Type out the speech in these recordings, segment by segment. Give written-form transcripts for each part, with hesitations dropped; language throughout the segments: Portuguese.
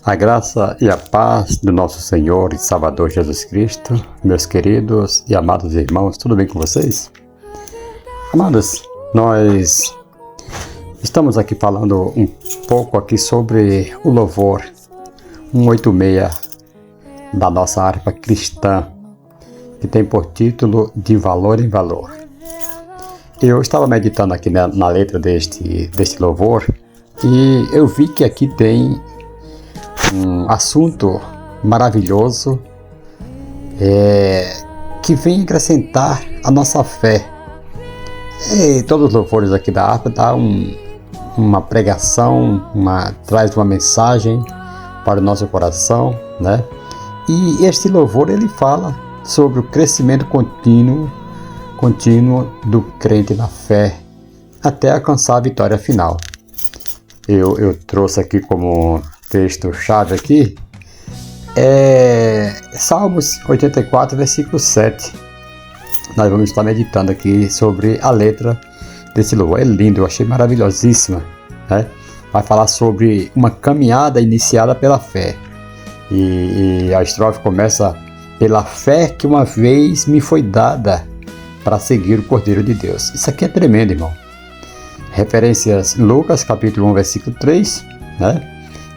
A graça e a paz do nosso Senhor e Salvador Jesus Cristo, meus queridos e amados irmãos, tudo bem com vocês? Amados, nós estamos aqui falando um pouco aqui sobre o louvor 186 da nossa harpa cristã, que tem por título De Valor em Valor. Eu estava meditando aqui na letra deste louvor e eu vi que aqui tem um assunto maravilhoso que vem acrescentar a nossa fé. E todos os louvores aqui da harpa dá uma pregação, traz uma mensagem para o nosso coração, né? E este louvor ele fala sobre o crescimento contínuo do crente na fé até alcançar a vitória final. Eu trouxe aqui como texto-chave aqui, Salmos 84, versículo 7. Nós vamos estar meditando aqui sobre a letra desse louvor. É lindo, eu achei maravilhosíssima, né? Vai falar sobre uma caminhada iniciada pela fé. E a estrofe começa: pela fé que uma vez me foi dada para seguir o Cordeiro de Deus. Isso aqui é tremendo, irmão. Referências Lucas, capítulo 1, versículo 3, né?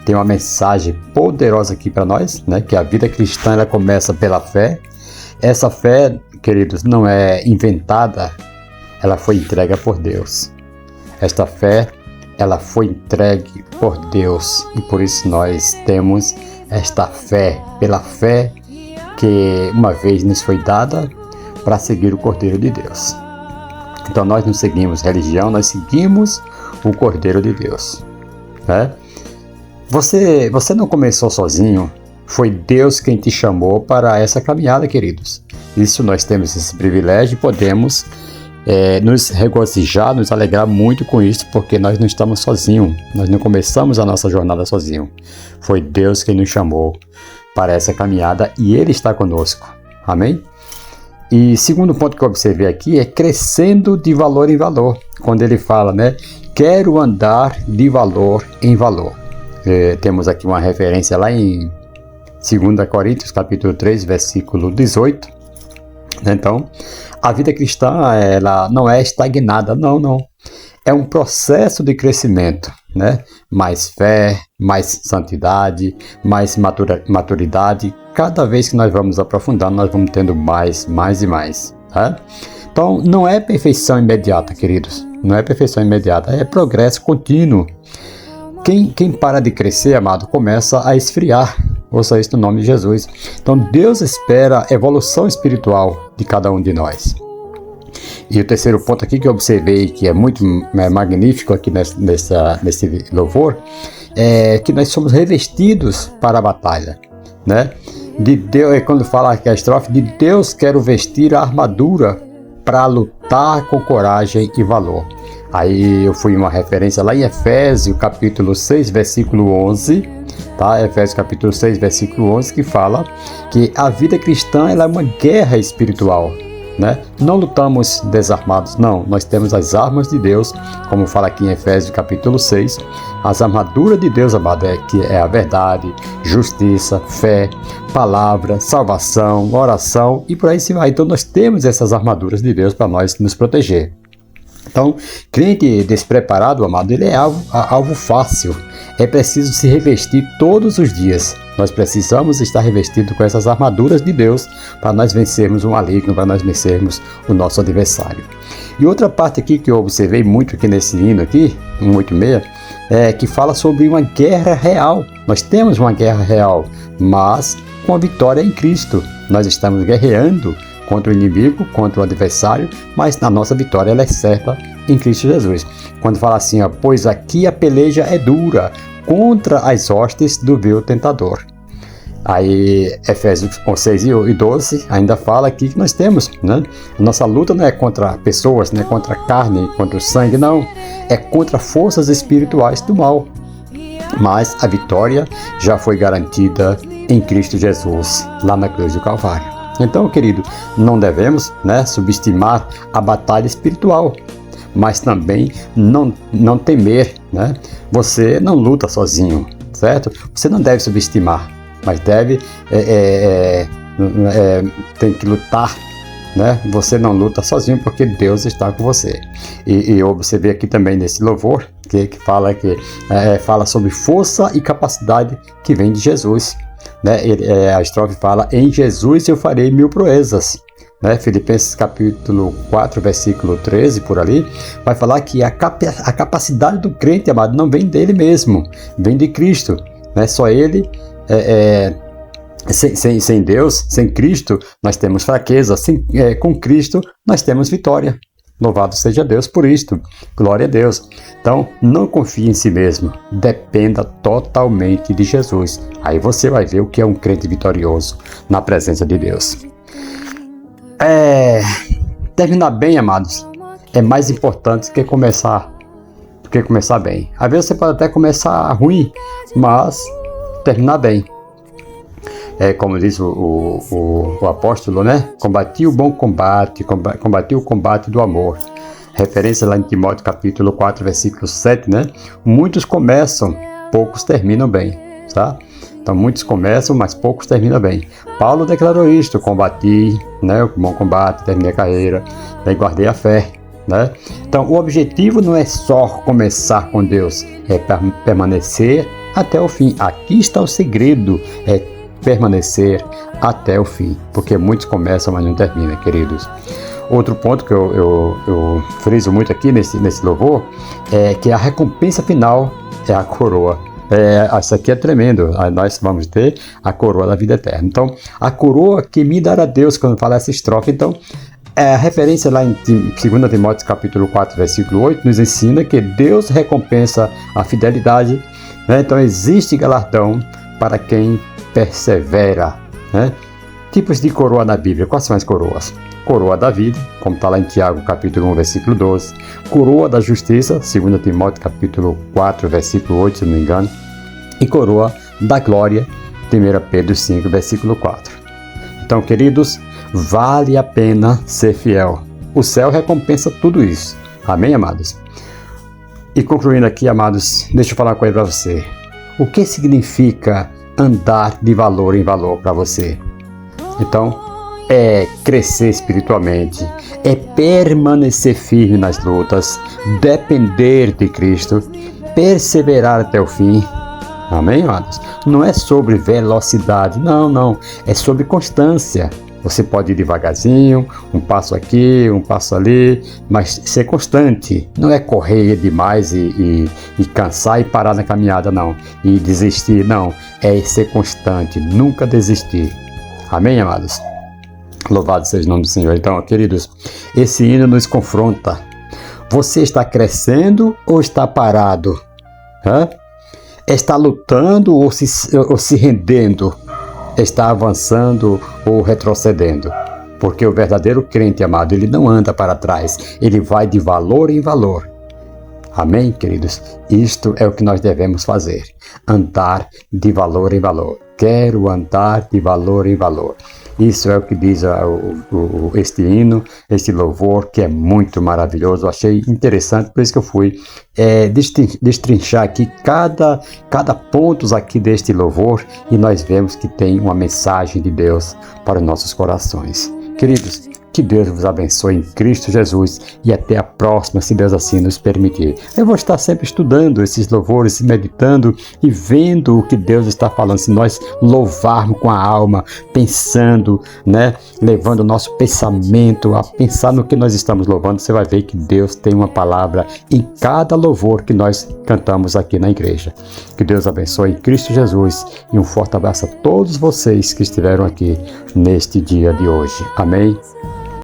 Tem uma mensagem poderosa aqui para nós, né? Que a vida cristã ela começa pela fé. Essa fé, queridos, não é inventada, ela foi entregue por Deus. Esta fé, ela foi entregue por Deus e por isso nós temos esta fé, pela fé que uma vez nos foi dada para seguir o Cordeiro de Deus. Então nós não seguimos religião, nós seguimos o Cordeiro de Deus, né? Você não começou sozinho, foi Deus quem te chamou para essa caminhada, queridos. Isso nós temos esse privilégio e podemos nos regozijar, nos alegrar muito com isso, porque nós não estamos sozinhos, nós não começamos a nossa jornada sozinho. Foi Deus quem nos chamou para essa caminhada e Ele está conosco, amém? E segundo ponto que eu observei aqui é crescendo de valor em valor, quando ele fala, né, quero andar de valor em valor. Temos aqui uma referência lá em 2 Coríntios, capítulo 3, versículo 18. Então, a vida cristã ela não é estagnada, não. É um processo de crescimento, né? Mais fé, mais santidade, mais maturidade. Cada vez que nós vamos aprofundando, nós vamos tendo mais e mais. Tá? Então, não é perfeição imediata, queridos. Não é perfeição imediata, é progresso contínuo. Quem para de crescer, amado, começa a esfriar. Ouça isso no nome de Jesus. Então, Deus espera a evolução espiritual de cada um de nós. E o terceiro ponto aqui que eu observei, que é muito magnífico aqui nesse louvor, é que nós somos revestidos para a batalha, né? De Deus, quando fala aqui a estrofe, de Deus quero vestir a armadura para lutar com coragem e valor. Aí eu fui uma referência lá em Efésios, capítulo 6, versículo 11, tá? Efésios, capítulo 6, versículo 11, que fala que a vida cristã ela é uma guerra espiritual, né? Não lutamos desarmados, não. Nós temos as armas de Deus, como fala aqui em Efésios, capítulo 6. As armaduras de Deus, amado, que é a verdade, justiça, fé, palavra, salvação, oração e por aí se vai. Então nós temos essas armaduras de Deus para nós nos proteger. Então, crente despreparado, amado, ele é alvo fácil. É preciso se revestir todos os dias. Nós precisamos estar revestidos com essas armaduras de Deus para nós vencermos o maligno, para nós vencermos o nosso adversário. E outra parte aqui que eu observei muito aqui nesse hino aqui, 186, é que fala sobre uma guerra real. Nós temos uma guerra real, mas com a vitória em Cristo. Nós estamos guerreando contra o inimigo, contra o adversário, mas na nossa vitória ela é certa em Cristo Jesus. Quando fala assim, pois aqui a peleja é dura contra as hostes do vil tentador. Aí Efésios 6 e 12 ainda fala aqui que nós temos, né? A nossa luta não é contra pessoas, não é contra a carne, contra o sangue, não. É contra forças espirituais do mal. Mas a vitória já foi garantida em Cristo Jesus, lá na cruz do Calvário. Então, querido, não devemos, né, subestimar a batalha espiritual, mas também não temer, né? Você não luta sozinho, certo? Você não deve subestimar, mas deve tem que lutar, né? Você não luta sozinho porque Deus está com você. E eu observei aqui também nesse louvor que fala sobre força e capacidade que vem de Jesus, né? A estrofe fala: em Jesus eu farei mil proezas, né? Filipenses capítulo 4, versículo 13, por ali, vai falar que a capacidade do crente, amado, não vem dele mesmo, vem de Cristo, né? Só ele sem Deus, sem Cristo, nós temos fraqueza. Com Cristo, nós temos vitória. Louvado seja Deus por isto. Glória a Deus. Então, não confie em si mesmo. Dependa totalmente de Jesus. Aí você vai ver o que é um crente vitorioso na presença de Deus. Terminar bem, amados, é mais importante que começar bem. Às vezes você pode até começar ruim, mas terminar bem. Como diz o apóstolo, né? Combati o bom combate, combati o combate do amor. Referência lá em Timóteo capítulo 4, versículo 7, né? Muitos começam, poucos terminam bem, tá? Então muitos começam, mas poucos terminam bem. Paulo declarou isto: combati, né? O bom combate, terminei a carreira, daí guardei a fé, né? Então o objetivo não é só começar com Deus, é permanecer até o fim. Aqui está o segredo, permanecer até o fim, porque muitos começam, mas não terminam, queridos. Outro ponto que eu friso muito aqui nesse louvor é que a recompensa final é a coroa. Isso aqui é tremendo. Nós vamos ter a coroa da vida eterna. Então, a coroa que me dará Deus, quando fala essa estrofe, então, a referência lá em 2 Timóteo capítulo 4, versículo 8, nos ensina que Deus recompensa a fidelidade, né? Então, existe galardão para quem persevera, né? Tipos de coroa na Bíblia. Quais são as coroas? Coroa da vida, como está lá em Tiago capítulo 1, versículo 12. Coroa da justiça, 2 Timóteo capítulo 4, versículo 8, se não me engano. E coroa da glória, 1 Pedro 5, versículo 4. Então, queridos, vale a pena ser fiel. O céu recompensa tudo isso. Amém, amados? E concluindo aqui, amados, deixa eu falar uma coisa para você. O que significa andar de valor em valor para você? Então, é crescer espiritualmente, é permanecer firme nas lutas, depender de Cristo, perseverar até o fim. Amém, amados? Não é sobre velocidade, não, é sobre constância. Você pode ir devagarzinho, um passo aqui, um passo ali, mas ser constante. Não é correr demais e cansar e parar na caminhada, não. E desistir, não. É ser constante, nunca desistir. Amém, amados? Louvado seja o nome do Senhor. Então, queridos, esse hino nos confronta. Você está crescendo ou está parado? Está lutando ou se rendendo? Está avançando ou retrocedendo? Porque o verdadeiro crente, amado, ele não anda para trás, ele vai de valor em valor. Amém, queridos? Isto é o que nós devemos fazer, andar de valor em valor. Quero andar de valor em valor. Isso é o que diz este hino, este louvor, que é muito maravilhoso. Eu achei interessante, por isso que eu fui destrinchar aqui cada ponto aqui deste louvor, e nós vemos que tem uma mensagem de Deus para os nossos corações. Queridos, que Deus vos abençoe em Cristo Jesus, e até a próxima, se Deus assim nos permitir. Eu vou estar sempre estudando esses louvores, meditando e vendo o que Deus está falando. Se nós louvarmos com a alma, pensando, né, levando o nosso pensamento a pensar no que nós estamos louvando, você vai ver que Deus tem uma palavra em cada louvor que nós cantamos aqui na igreja. Que Deus abençoe em Cristo Jesus, e um forte abraço a todos vocês que estiveram aqui neste dia de hoje. Amém?